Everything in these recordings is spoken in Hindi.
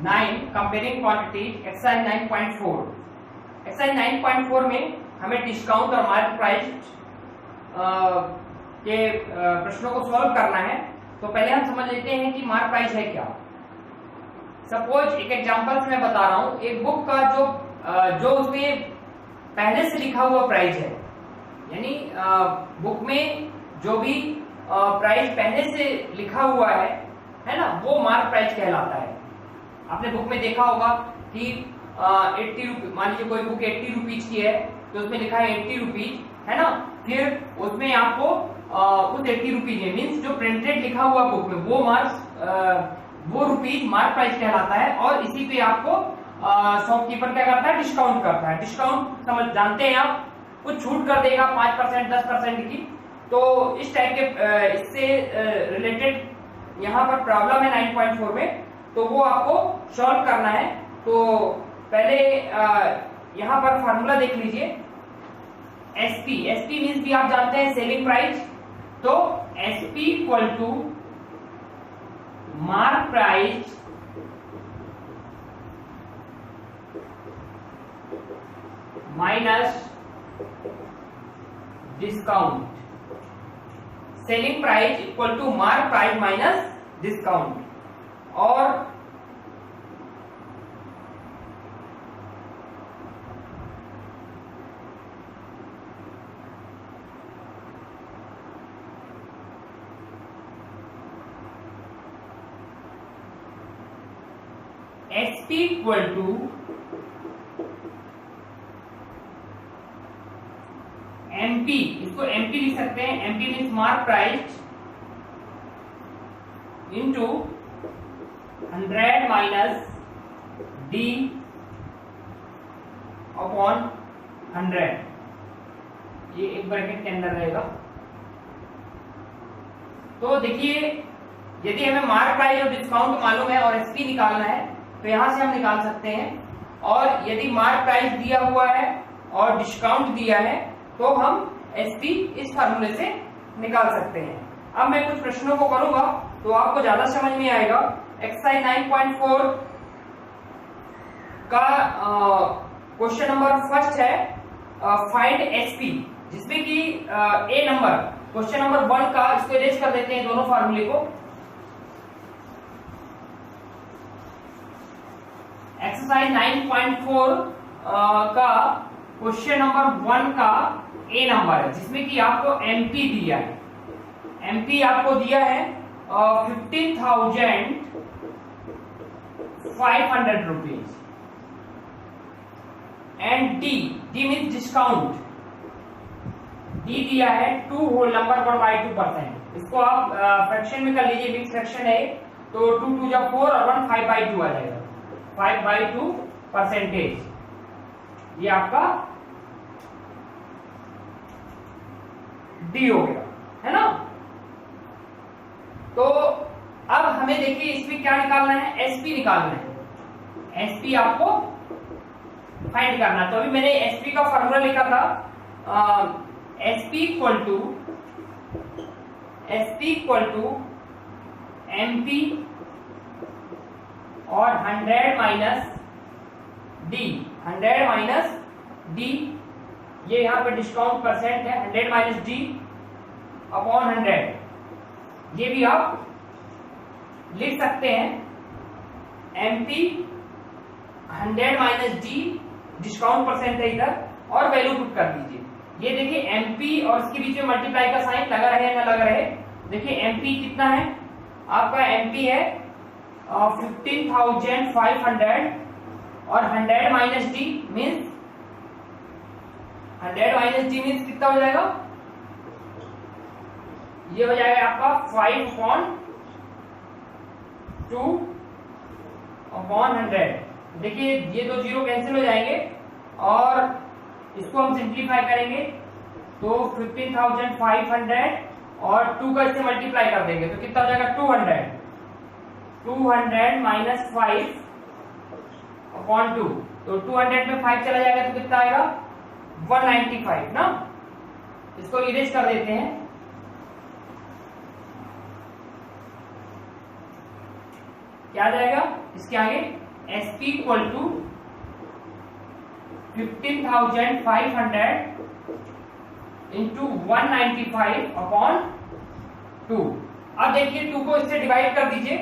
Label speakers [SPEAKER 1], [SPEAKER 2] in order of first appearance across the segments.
[SPEAKER 1] 9 कंपेयरिंग क्वांटिटी एक्सरसाइज 9.4। एक्सरसाइज 9.4 में हमें डिस्काउंट और मार्केट प्राइस के प्रश्नों को सॉल्व करना है। तो पहले हम समझ लेते हैं कि मार्क प्राइस है क्या। सपोज एक एग्जांपल से मैं बता रहा हूं, एक बुक का जो उसमें पहले से लिखा हुआ प्राइस है, यानी बुक में जो भी प्राइस पहले से लिखा हुआ है ना, वो मार्क प्राइस कहलाता है। आपने बुक में देखा होगा कि 80 रुपीज, मान लीजिए कोई बुक 80 रुपीज की है तो उसमें लिखा है 80 रुपीज, है ना। फिर उसमें आपको उस 80 रुपीज में मीन्स जो प्रिंटेड लिखा हुआ बुक में वो रुपीज मार्क प्राइस कहलाता है। और इसी पे आपको शॉपकीपर क्या करता है, डिस्काउंट करता है। डिस्काउंट समझ जानते हैं आप, कुछ छूट कर देगा 5% 10% की। तो इस टाइप के इससे रिलेटेड यहाँ पर प्रॉब्लम है 9.4 में, तो वो आपको सॉल्व करना है। तो पहले यहाँ पर फॉर्मूला देख लीजिए। एसपी मीन्स भी आप जानते हैं सेलिंग प्राइस। तो SP equal to mark price minus discount. Selling price equal to mark price minus discount. और एसपी इक्वल टू एमपी, इसको एमपी लिख सकते हैं। MP means mark price into 100 minus D upon 100, ये एक ब्रैकेट के अंदर रहेगा। तो देखिए, यदि हमें मार्क प्राइस और डिस्काउंट मालूम है और एसपी निकालना है तो यहां से हम निकाल सकते हैं। और यदि मार्क प्राइस दिया हुआ है और डिस्काउंट दिया है तो हम एसपी इस फार्मूले से निकाल सकते हैं। अब मैं कुछ प्रश्नों को करूंगा तो आपको ज्यादा समझ में आएगा। एक्सरसाइज 9.4 का क्वेश्चन नंबर फर्स्ट है फाइंड एसपी, जिसमें कि ए नंबर क्वेश्चन नंबर 1 का, इसको इरेज कर देते हैं दोनों फार्मूले को। एक्सरसाइज 9.4 का क्वेश्चन नंबर 1 का ए नंबर है, जिसमें कि आपको एमपी दिया है। एमपी आपको दिया है 15,500 rupees. And D means discount, D दिया है 2 होल नंबर पर बाई 2%। इसको आप फ्रैक्शन में कर लीजिए, मिक्स फ्रैक्शन है तो 2 2 जा 4 और 1 5/2 आ जाएगा। 5/2%, ये आपका डी हो गया, है ना। तो अब हमें देखिए इसमें क्या निकालना है, एसपी निकालना है। एसपी आपको फाइंड करना है। तो अभी मैंने एसपी का फॉर्मूला लिखा था, एसपी इक्वल टू एमपी और 100 माइनस डी। 100 माइनस डी, ये यहां पे डिस्काउंट परसेंट है, 100 माइनस डी अपॉन 100। ये भी आप लिख सकते हैं। MP 100 minus D, discount percent है इधर, और वैल्यू पुट कर दीजिए। ये देखिए एमपी और इसके बीच में मल्टीप्लाई का साइन लगा रहे ना लगा रहे। देखिए एमपी कितना है आपका, एमपी है 15,500 और 100 minus D means 100 minus D means कितना हो जाएगा, ये हो जाएगा आपका 5/2/100। देखिए ये दो जीरो कैंसिल हो जाएंगे और इसको हम सिंप्लीफाई करेंगे तो 15,500 और 2 का इससे मल्टीप्लाई कर देंगे तो कितना हो जाएगा 200 माइनस 5/2। तो 200 में 5 चला जाएगा तो कितना आएगा 195 ना। इसको इरेज कर देते हैं। क्या आ जाएगा इसके आगे SP equal to 15,500 into 195 upon 2। अब देखिए 2 को इससे डिवाइड कर दीजिए,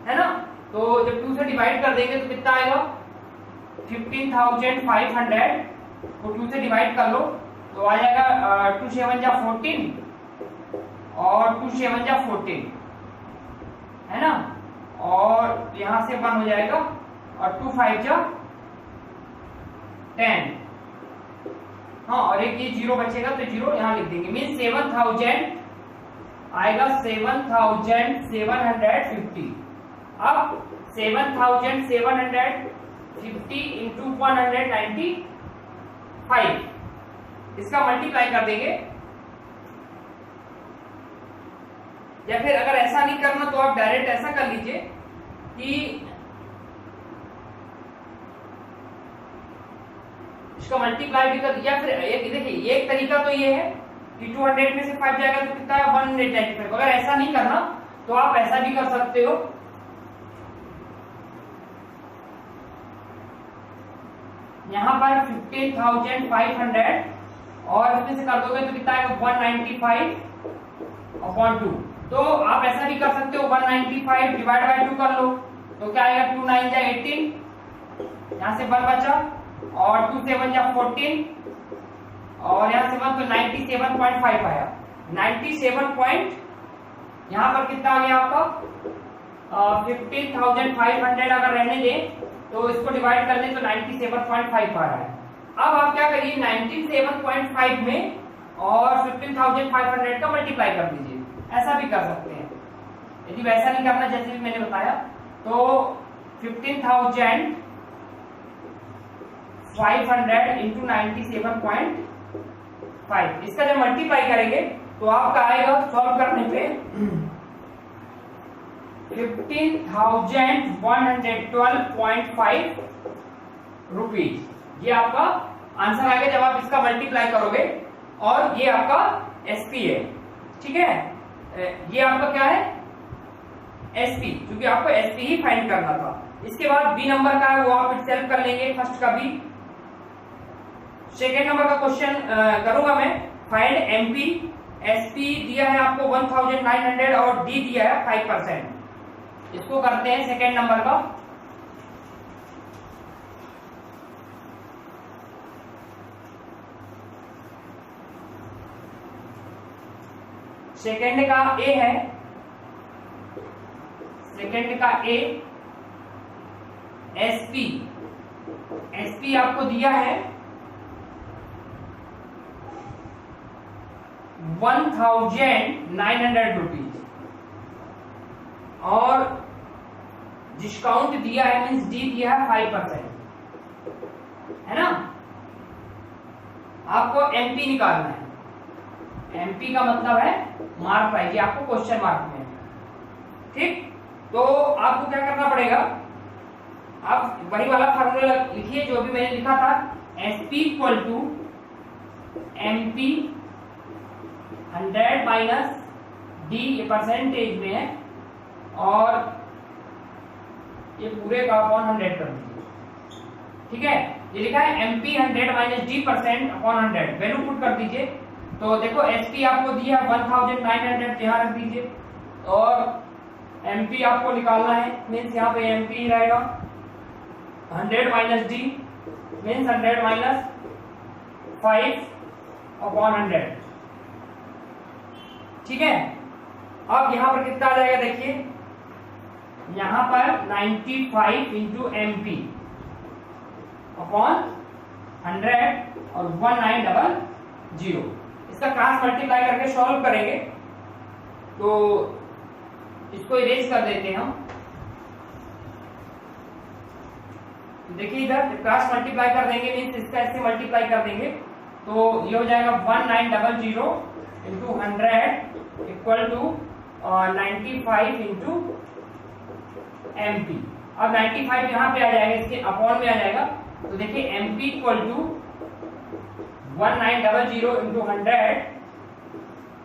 [SPEAKER 1] है ना। तो जब 2 से डिवाइड कर देंगे तो कितना आएगा, 15,500 को 2 से डिवाइड कर लो तो आ जाएगा 2 7 जा 14 और 2 7 जा 14, है ना। और यहां से 1 हो जाएगा और 2 5 जा 10, हाँ, और एक ये 0 बचेगा तो 0 यहां लिख देंगे। मीन 7,000 आएगा 7,750। अब 7,750 इंटू 195, इसका मल्टीप्लाई कर देंगे। या फिर अगर ऐसा नहीं करना तो आप डायरेक्ट ऐसा कर लीजिए कि इसका मल्टीप्लाई भी कर, या फिर एक देखिए एक तरीका तो ये है कि 200 में से 5 जाएगा तो कितना है 195। अगर ऐसा नहीं करना तो आप ऐसा भी कर सकते हो, यहां पर 15,500 और इसमें से कर दोगे तो कितना आएगा 195 अपॉन 2। तो आप ऐसा भी कर सकते हो 195 डिवाइड बाय 2 कर लो तो क्या आएगा 2 9 जा 18, यहां से 1 बचा और 2 7 जा 14 और यहां से 1 तो 97.5 आया। 97 यहां पर कितना आ गया आपका 15,500 अगर रहने दें तो इसको डिवाइड कर लें तो 97.5 आ रहा है। अब आप क्या करिए 97.5 में और 15,500 का मल्टीप्लाई कर दीजिए, ऐसा भी कर सकते हैं। यदि वैसा नहीं करना जैसे भी मैंने बताया तो 15,500 इंटू 97.5, इसका जब मल्टीप्लाई करेंगे तो आपका आएगा सॉल्व करने पे 15,112.5 रुपीज। ये आपका आंसर आएगा जब आप इसका मल्टीप्लाई करोगे। और ये आपका एसपी है, ठीक है। ये आपका क्या है एसपी, क्योंकि आपको एसपी ही फाइंड करना था। इसके बाद बी नंबर का है वो आप सेल्फ कर लेंगे, फर्स्ट का बी। सेकेंड नंबर का क्वेश्चन करूंगा मैं, फाइंड एमपी। एसपी दिया है आपको 1,900 और डी दिया है 5%। इसको करते हैं सेकेंड नंबर का। सेकेंड का ए है, सेकेंड का ए एसपी, एसपी आपको दिया है 1,900 रुपीज और डिस्काउंट दिया है मीन्स डी दिया है 5%, है ना। आपको एमपी निकालना है। एमपी का मतलब है मार्क प्राइस, ये आपको क्वेश्चन मार्क में, ठीक। तो आपको क्या करना पड़ेगा, आप वही वाला फार्मूला लिखिए जो भी मैंने लिखा था। SP equal to MP 100 minus D, ये परसेंटेज में है और ये पूरे का अपॉन 100 कर दीजिए, ठीक है। ये लिखा है MP 100 minus D percent upon 100, value put कर दीजिए। तो देखो एसपी आपको दिया है 1,900, यहाँ रख दीजिए और एमपी आपको निकालना है, मीन्स यहाँ पे एमपी रहेगा 100 minus D means 100 minus 5 upon 100, ठीक है। अब यहाँ पर कितना आ जाएगा देखिए, यहाँ पर 95 इंटू एमपी अपॉन 100 और 1900। इसका क्रॉस मल्टीप्लाई करके सॉल्व करेंगे तो इसको इरेज कर देते हैं हम। देखिए इधर क्रॉस मल्टीप्लाई कर देंगे मीन्स इसका ऐसे मल्टीप्लाई कर देंगे तो ये हो जाएगा 1900 into 100 equal to 95 into MP. अब 95 यहाँ पे आ जाएगा, इसके अपॉन में आ जाएगा। तो देखिए MP equal to 1900 into 100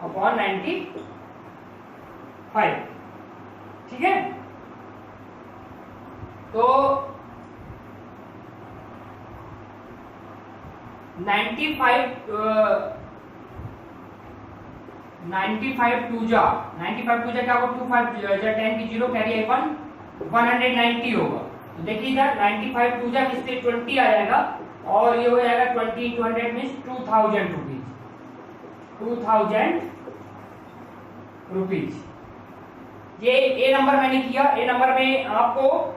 [SPEAKER 1] upon 95, ठीक है। तो 95 टू जा क्या होगा, 25 जा 10 की 0 कैरी आई 1 190 होगा। तो देखिए इधर 95 टू जा किससे 20 आ जाएगा और ये हो जाएगा 20 into 100 मीन्स 2000 रुपीज, 2000 रुपीज। ये ए नंबर मैंने किया। ए नंबर में आपको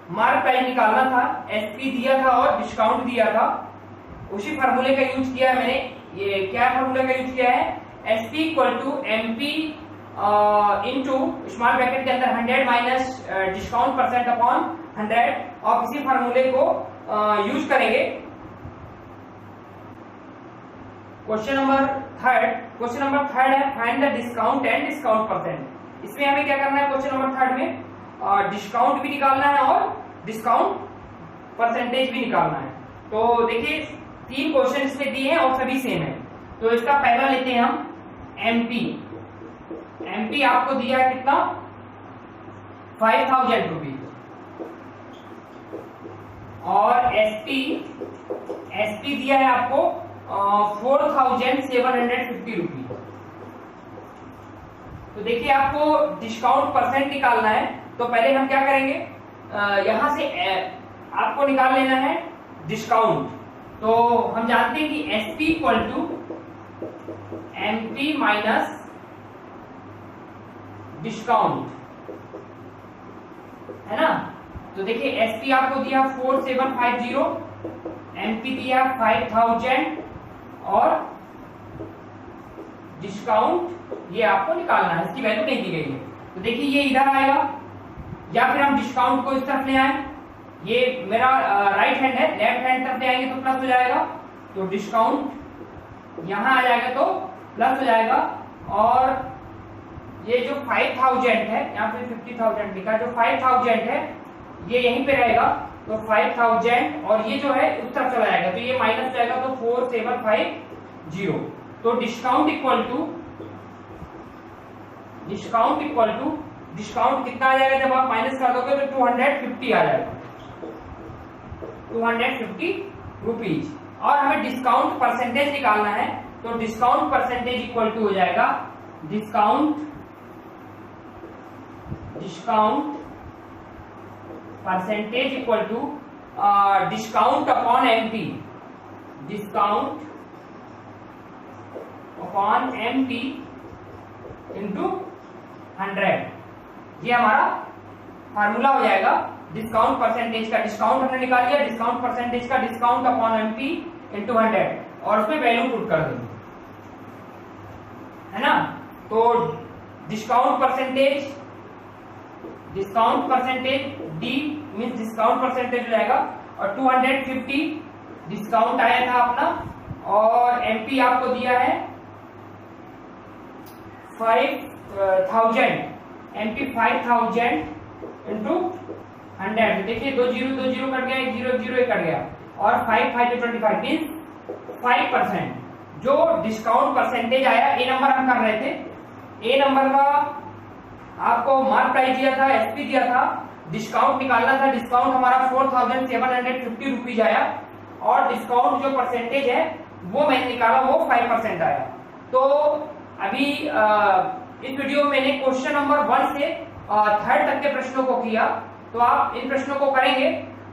[SPEAKER 1] मार्क प्राइस निकालना था, एसपी दिया था और डिस्काउंट दिया था। उसी फार्मूले का यूज किया है मैंने। ये क्या फार्मूले का यूज किया है, SP equal to MP into small bracket के अंदर 100 माइनस डिस्काउंट परसेंट अपॉन 100 और इसी फार्मूले को यूज करेंगे। क्वेश्चन नंबर थर्ड है find the discount and discount percent. इसमें हमें क्या करना है, क्वेश्चन नंबर थर्ड में डिस्काउंट भी निकालना है और डिस्काउंट परसेंटेज भी निकालना है। तो देखिए 3 क्वेश्चन इसमें दिए हैं और सभी सेम है। तो इसका पहला लेते हैं हम एमपी आपको दिया है कितना, 5000 रुपीज और एसपी दिया है आपको 4750 रुपीज। तो देखिए आपको डिस्काउंट परसेंट निकालना है। तो पहले हम क्या करेंगे, यहां से आपको निकाल लेना है डिस्काउंट। तो हम जानते हैं कि SP equal to MP minus discount, है ना। तो देखिए एसपी आपको दिया 4750, एमपी दिया 5000 और डिस्काउंट ये आपको निकालना है, इसकी वैल्यू नहीं दी गई है। तो देखिए ये इधर आएगा या फिर हम डिस्काउंट को इस तरफ ले आए, ये मेरा राइट हैंड है, लेफ्ट हैंड तरफ ले आएंगे तो प्लस हो जाएगा। तो डिस्काउंट यहां आ जाएगा तो प्लस हो जाएगा और ये जो 5000 है, यहाँ पे 50,000 लिखा है, जो 5000 है ये यहीं पे रहेगा। तो 5000 और ये जो है उस तरफ चला जाएगा तो ये माइनस जाएगा तो 4750। तो डिस्काउंट इक्वल टू डिस्काउंट कितना आ जाएगा, जब आप माइनस कर दोगे तो 250 आ जाएगा, 250 रुपीज। और हमें डिस्काउंट परसेंटेज निकालना है। तो डिस्काउंट परसेंटेज इक्वल टू हो जाएगा discount percentage equal to discount upon MP, discount upon MP into 100। ये हमारा फार्मूला हो जाएगा डिस्काउंट परसेंटेज का। डिस्काउंट हमने निकाल लिया, डिस्काउंट परसेंटेज का डिस्काउंट अपॉन एमपी इंटू 100 और उसमें वैल्यू पुट कर देंगे, है ना। तो discount percentage D means discount percentage हो जाएगा और 250 डिस्काउंट आया था अपना और एमपी आपको दिया है 5000, एमपी 5000 इंटू 100। देखिए 2 0 कट गया, 1 0 कट गया और 5 5 25 मीन्स 5%। जो डिस्काउंट परसेंटेज आया, ए नंबर हम कर रहे थे, ए नंबर का आपको मार्क प्राइस दिया था, एसपी दिया था, डिस्काउंट निकालना था। डिस्काउंट हमारा 4750 रुपीज आया और डिस्काउंट जो परसेंटेज है वो मैंने निकाला, वो 5% आया। तो अभी इस वीडियो में मैंने क्वेश्चन नंबर 1 से 3rd तक के प्रश्नों को किया। तो आप इन प्रश्नों को करेंगे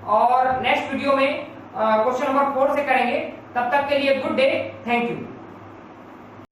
[SPEAKER 1] और नेक्स्ट वीडियो में क्वेश्चन नंबर 4 से करेंगे। तब तक के लिए गुड डे, थैंक यू।